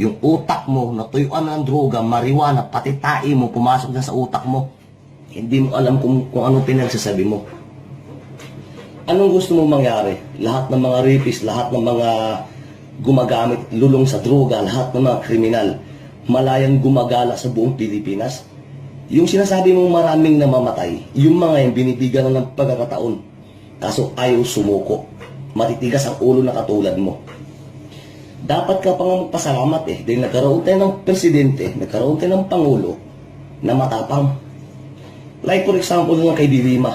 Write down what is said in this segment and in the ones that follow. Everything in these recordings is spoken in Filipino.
Yung utak mo, natuyuan ng droga, marijuana, pati tae mo, pumasok na sa utak mo. Hindi mo alam kung ano pinagsasabi mo. Anong gusto mo mangyari? Lahat ng mga rapist, lahat ng mga gumagamit, lulong sa droga, lahat ng mga kriminal, malayang gumagala sa buong Pilipinas. Yung sinasabi mong maraming namamatay, yung mga yung binibigyan ng pagkakataon, kaso ayaw sumuko. Matitigas ang ulo na katulad mo. Dapat ka pang magpasalamat dahil nagkaroon tayo ng presidente, nagkaroon tayo ng pangulo na matapang. Like for example ng kay Dilima.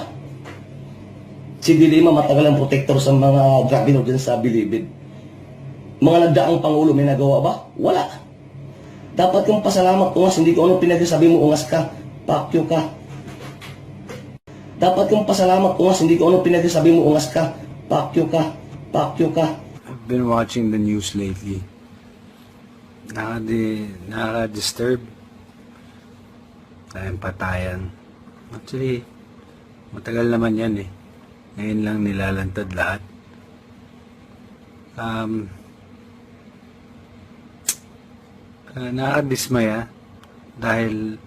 Si Dilima matagal ang protector sa mga drug dealer sa Bilibid. Mga nagdaang pangulo may nagawa ba? Wala. Dapat kang pasalamat ungas, hindi ko ano pinagsasabi mo ungas ka, pakyo ka. Dapat kang pasalamat ungas, hindi ko ano pinagsasabi mo ungas ka, pakyo ka, pakyo ka. I've been watching the news lately. Nakaka-disturb. Tayong patayan. Actually, matagal naman yan eh. Ngayon lang nilalantad lahat. Nakakadismaya dahil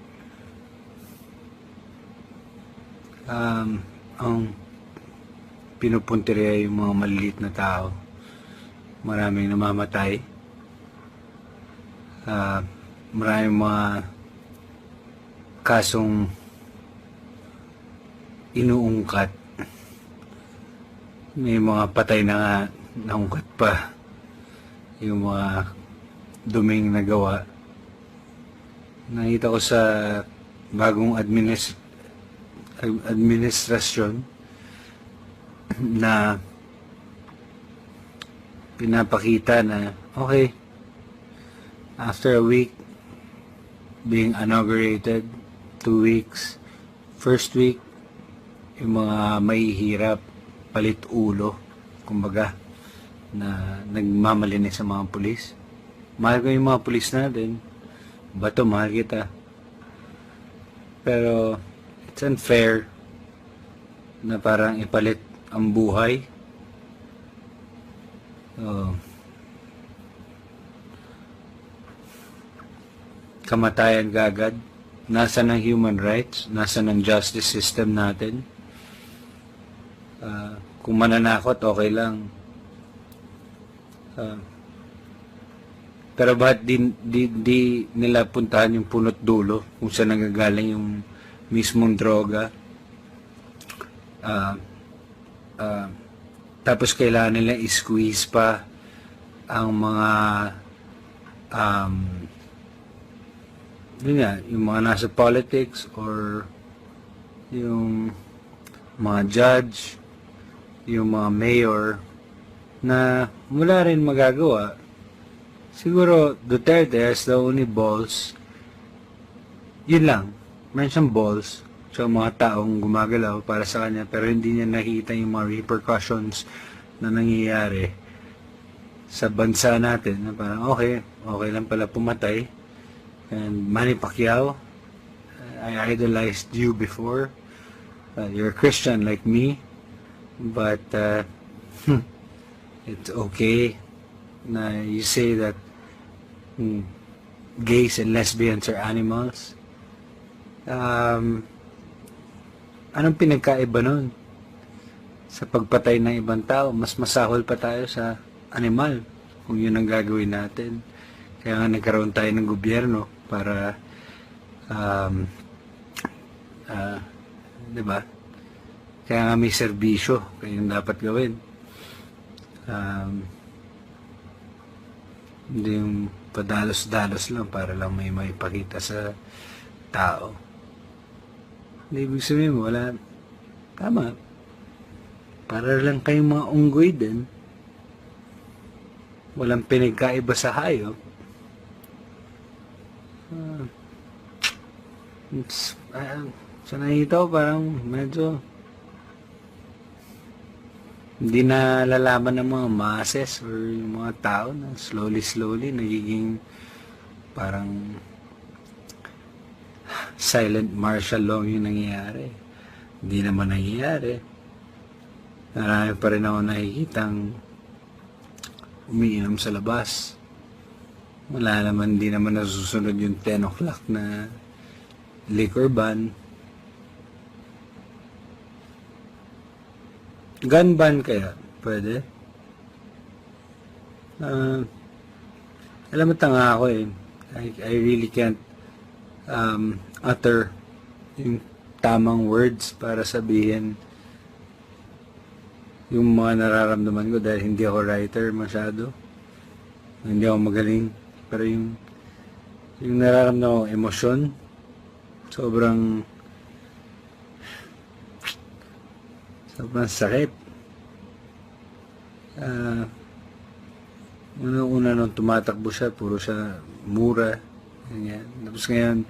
ang pinupuntirya yung mga maliliit na tao. Maraming namamatay. Maraming mga kasong inuungkat. May mga patay na nga naungkat pa. Yung mga duming nagawa. Nakita ko sa bagong administrasyon na pinapakita na okay, after a week being inaugurated, 2 weeks, first week yung mga mahihirap palit ulo, kumbaga, na nagmamalinis sa mga pulis. Mahal ko yung mga pulis natin, bato mahal kita, pero it's unfair na parang ipalit ang buhay. Kamatayan kagad. Nasa ng human rights, nasa ng justice system natin. Kung mananakot, okay lang. Pero bakit di nila puntahan yung punot dulo kung saan nanggagaling yung mismong droga? Tapos kailangan nila i-squeeze pa ang mga yun nga, yung mga nasa politics or yung mga judge, yung mga mayor na wala rin magagawa. Siguro Duterte has the only balls, yun lang, meron siyang balls sa mga taong gumagalaw para sa kanya, pero hindi niya nakita yung mga repercussions na nangyayari sa bansa natin, na parang okay lang pala pumatay. And Manny Pacquiao, I idolized you before. You're a Christian like me, but it's okay na you say that gays and lesbians are animals. Anong pinagkaiba nun? Sa pagpatay ng ibang tao, mas masahol pa tayo sa animal kung yun ang gagawin natin. Kaya nga nagkaroon tayo ng gobyerno para diba? Kaya nga may serbisyo kayong dapat gawin. Hindi yung padalos-dalos lang para lang may maipakita sa tao. Hindi ibig sabihin mo, wala, tama, para lang kayong mga unggoy din. Walang pinagkaiba sa hayop. Sa nakita ko parang medyo hindi na lalaman ng mga masses or yung mga tao na slowly nagiging parang silent martial law yung nangyayari. Hindi naman nangyayari. Marami pa rin ako nakikitang umiinom sa labas. Wala naman, hindi naman nasusunod yung 10 o'clock na liquor ban. Gun ban kaya? Pwede? Alam mo, tanga ako eh. I really can't utter yung tamang words para sabihin yung mga nararamdaman ko dahil hindi ako writer masyado. Hindi ako magaling. Pero yung nararamdaman ko, emosyon, sobrang sakit. Una nung tumatakbo siya, puro siya mura. Ganyan. Tapos ngayon,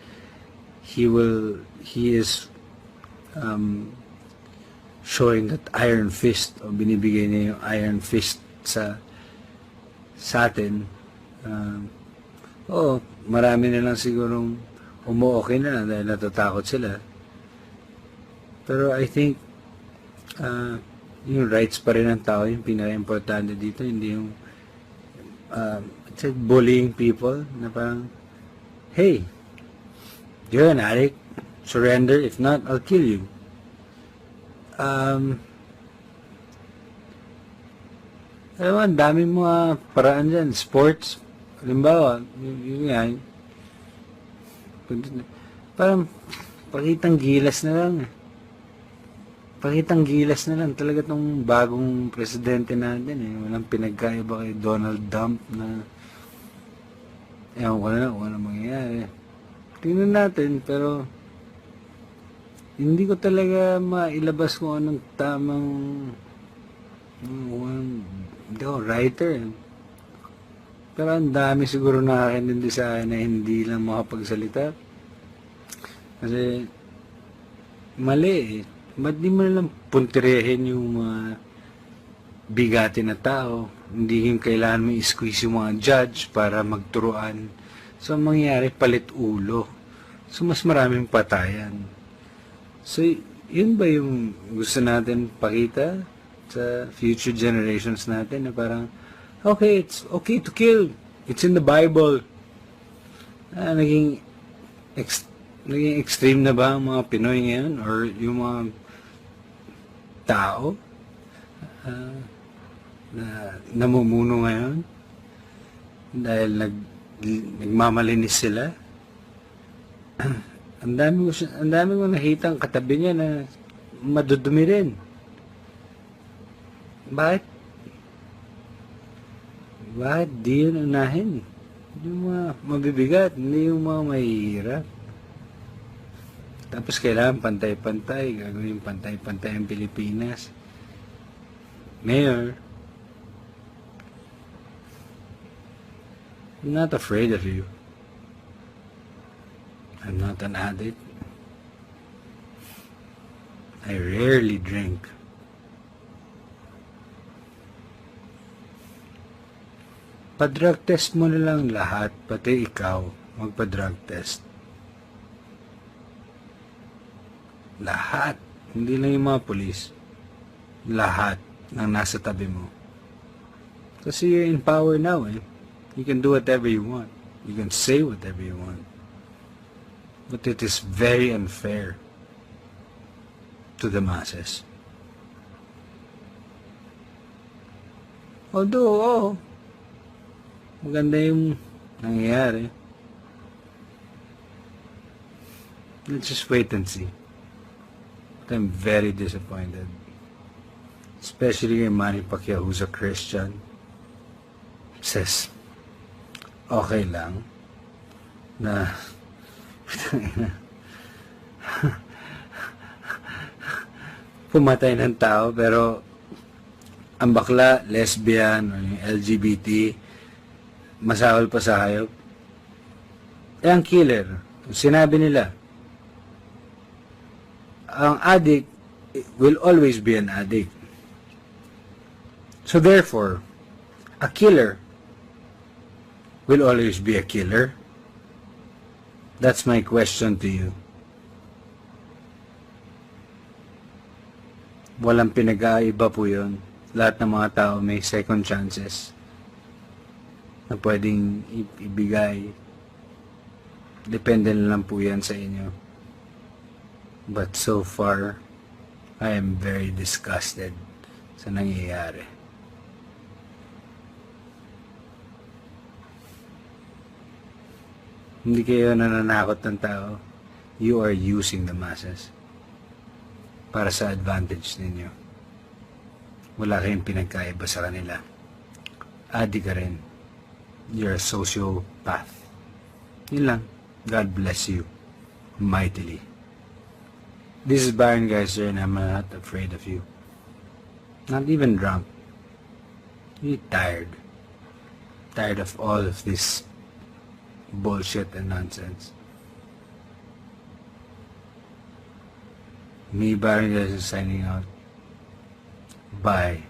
he is showing that iron fist, o binibigay niya yung iron fist sa atin. Marami na lang sigurong okay na lang dahil natatakot sila. Pero I think yung rights pa rin ng tao yung pinaka-importante dito, hindi yung it's like bullying people na parang, hey, you're an addict, surrender, if not, I'll kill you. Alam mo, ang daming mga paraan dyan, sports, halimbawa, yun nga, parang pakitang gilas na lang. Pakitang gilas na lang talaga tong bagong presidente natin eh. Walang pinagkaiba kay Donald Trump na ewan ko na kung ano mangyayari. Tingnan natin, pero hindi ko talaga mailabas kung anong tamang hindi ako writer. Pero ang dami siguro nakakintindi sa akin na hindi lang makapagsalita. Kasi mali eh. Ba't di mo nalang puntirehin yung mga bigati na tao? Hindi yung kailangan mo i-squeeze yung mga judge para magturuan. So, ang mangyayari, palit ulo. So, mas maraming patayan. So, yun ba yung gusto natin pakita sa future generations natin na parang, okay, it's okay to kill. It's in the Bible. Naging extreme na ba ang mga Pinoy ngayon? Or yung mga tao na namumuno ngayon dahil nagmamalinis sila? Ang dami ko nakitang katabi niya na madudumi rin. Bakit di yun unahin? Yung mga mabibigat, hindi yung mga mahihirap. Tapos kailangan pantay-pantay, gagawin pantay-pantay ang Pilipinas. Mayor, I'm not afraid of you. I'm not an addict. I rarely drink. Pa-drug test mo na lang lahat, pati ikaw, magpa-drug test. Lahat. Hindi lang yung mga polis. Lahat ng nasa tabi mo. Kasi you're in power now eh. You can do whatever you want. You can say whatever you want. But it is very unfair to the masses. Although, maganda yung nangyayari. Let's just wait and see. But I'm very disappointed. Especially kay Manny Pacquiao, who's a Christian. Says, okay lang na pumatay ng tao, pero ang bakla, lesbian, o yung LGBT, masawal pa sa hayop. Eh, ang killer, sinabi nila, ang addict will always be an addict. So therefore, a killer will always be a killer. That's my question to you. Walang pinag-aiba po yun. Lahat ng mga tao may second chances na pwedeng ibigay. Depende na lang po yan sa inyo. But so far, I am very disgusted sa nangyayari. Hindi kayo nananakot ng tao. You are using the masses para sa advantage ninyo. Wala kayong pinagkaiba sa kanila. Adi ka rin. You're a sociopath. Yun lang. God bless you mightily. This is Baron Geyser and I'm not afraid of you. Not even drunk. You're tired. Tired of all of this bullshit and nonsense. Me, Baron Geyser, signing out. Bye.